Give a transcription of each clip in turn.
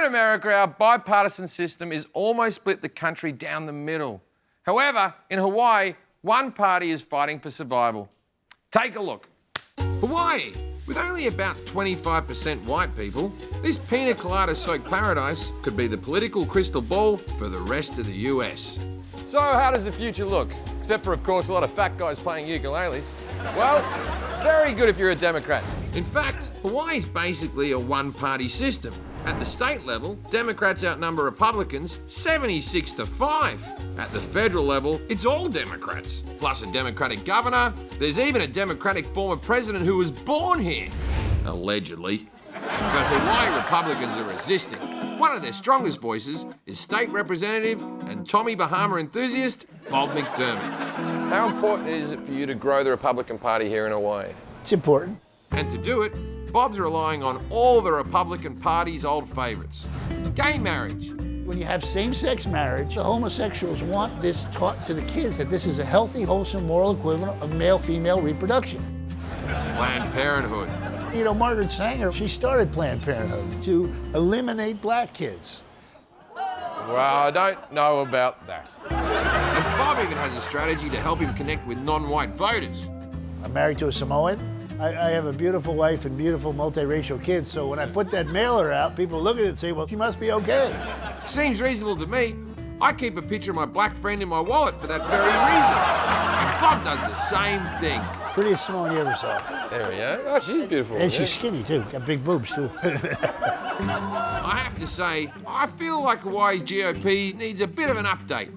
in America, our bipartisan system is almost split the country down the middle. However, in Hawaii, one party is fighting for survival. Take a look. Hawaii, with only about 25% white people, this pina colada-soaked paradise could be the political crystal ball for the rest of the US. So how does the future look? Except for, of course, a lot of fat guys playing ukuleles. Well, very good if you're a Democrat. In fact, Hawaii's basically a one-party system. At the state level, Democrats outnumber Republicans 76-5. At the federal level, it's all Democrats. Plus a Democratic governor. There's even a Democratic former president who was born here. Allegedly. But Hawaii Republicans are resisting. One of their strongest voices is State Representative and Tommy Bahama enthusiast, Bob McDermott. How important is it for you to grow the Republican Party here in Hawaii? It's important. And to do it, Bob's relying on all the Republican Party's old favourites. Gay marriage. When you have same-sex marriage, the homosexuals want this taught to the kids that this is a healthy, wholesome, moral equivalent of male-female reproduction. Planned Parenthood. You know, Margaret Sanger, she started Planned Parenthood to eliminate black kids. Well, I don't know about that. And Bob even has a strategy to help him connect with non-white voters. I'm married to a Samoan. I have a beautiful wife and beautiful multiracial kids, so when I put that mailer out, people look at it and say, well, she must be okay. Seems reasonable to me. I keep a picture of my black friend in my wallet for that very reason. And Bob does the same thing. Prettiest Samoan you ever saw. There we go. Oh, she's beautiful. And she's skinny, too. Got big boobs, too. I have to say, I feel like Hawaii's GOP needs a bit of an update.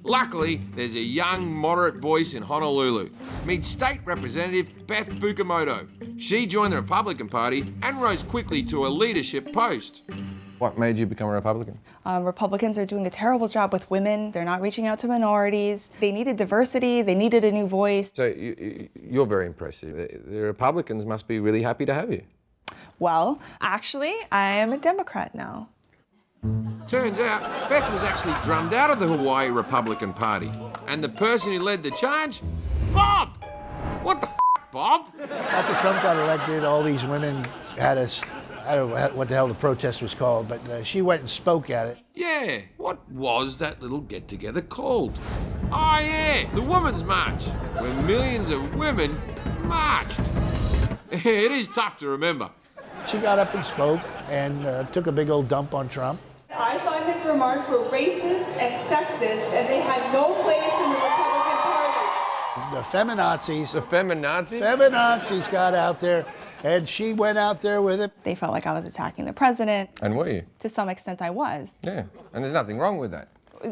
Luckily, there's a young, moderate voice in Honolulu. Meet State Representative Beth Fukumoto. She joined the Republican Party and rose quickly to a leadership post. What made you become a Republican? Republicans are doing a terrible job with women. They're not reaching out to minorities. They needed diversity. They needed a new voice. So you're very impressive. The Republicans must be really happy to have you. Well, actually, I am a Democrat now. Turns out, Beth was actually drummed out of the Hawaii Republican Party. And the person who led the charge? Bob! What the Bob? After Trump got elected, all these women had us, I don't know what the hell the protest was called, but she went and spoke at it. Yeah, what was that little get-together called? Oh yeah, the Women's March, where millions of women marched. It is tough to remember. She got up and spoke and took a big old dump on Trump. I thought his remarks were racist and sexist, and they had no place in the Republican Party. The feminazis. The feminazis? Feminazis got out there, and she went out there with it. They felt like I was attacking the president. And were you? To some extent, I was. Yeah, and there's nothing wrong with that.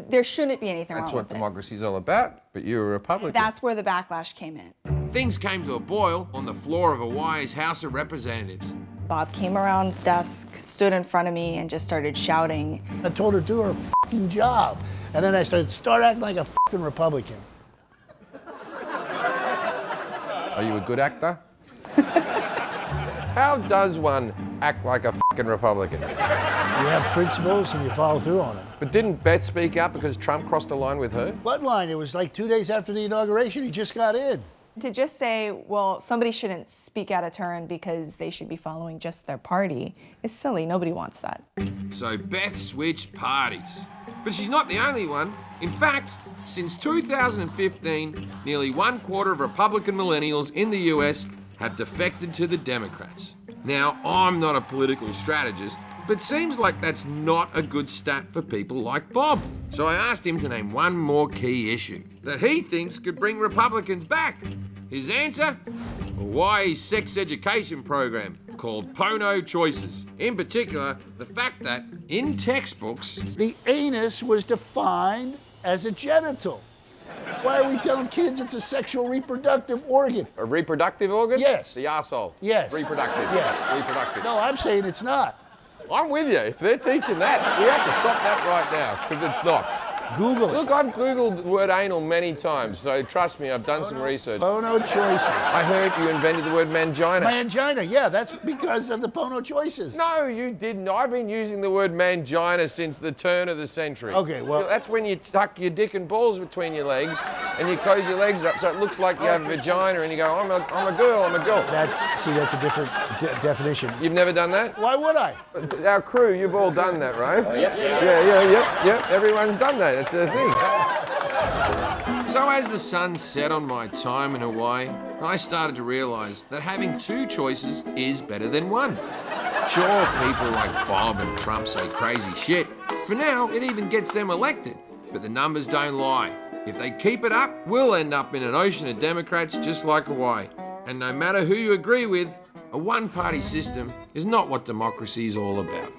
There shouldn't be anything wrong with it. That's what democracy's all about, but you're a Republican. That's where the backlash came in. Things came to a boil on the floor of Hawaii's House of Representatives. Bob came around the desk, stood in front of me, and just started shouting. I told her to do her fucking job. And then I started, start acting like a fucking Republican. Are you a good actor? How does one act like a fucking Republican? You have principles and you follow through on them. But didn't Beth speak out because Trump crossed a line with her? What line? It was like 2 days after the inauguration. He just got in. To just say, well, somebody shouldn't speak out of turn because they should be following just their party is silly. Nobody wants that. So Beth switched parties. But she's not the only one. In fact, since 2015, nearly 1/4 of Republican millennials in the US have defected to the Democrats. Now, I'm not a political strategist, but seems like that's not a good stat for people like Bob. So I asked him to name one more key issue that he thinks could bring Republicans back. His answer? Hawaii's sex education program called Pono Choices. In particular, the fact that in textbooks, the anus was defined as a genital. Why are we telling kids it's a sexual reproductive organ? A reproductive organ? Yes. The arsehole? Yes. Reproductive? Yes. Reproductive. No, I'm saying it's not. I'm with you. If they're teaching that, we have to stop that right now, because it's not. Google it. Look, I've Googled the word anal many times, so trust me, I've done some research. Pono choices. I heard you invented the word mangina. Mangina, yeah, that's because of the Pono choices. No, you didn't. I've been using the word mangina since the turn of the century. Okay, well- That's when you tuck your dick and balls between your legs and you close your legs up so it looks like you have a vagina and you go, I'm a girl. That's a different definition. You've never done that? Why would I? Our crew, you've all done that, right? Yep. Everyone's done that. That's the thing. So as the sun set on my time in Hawaii, I started to realise that having two choices is better than one. Sure, people like Bob and Trump say crazy shit. For now, it even gets them elected. But the numbers don't lie. If they keep it up, we'll end up in an ocean of Democrats just like Hawaii. And no matter who you agree with, a one-party system is not what democracy is all about.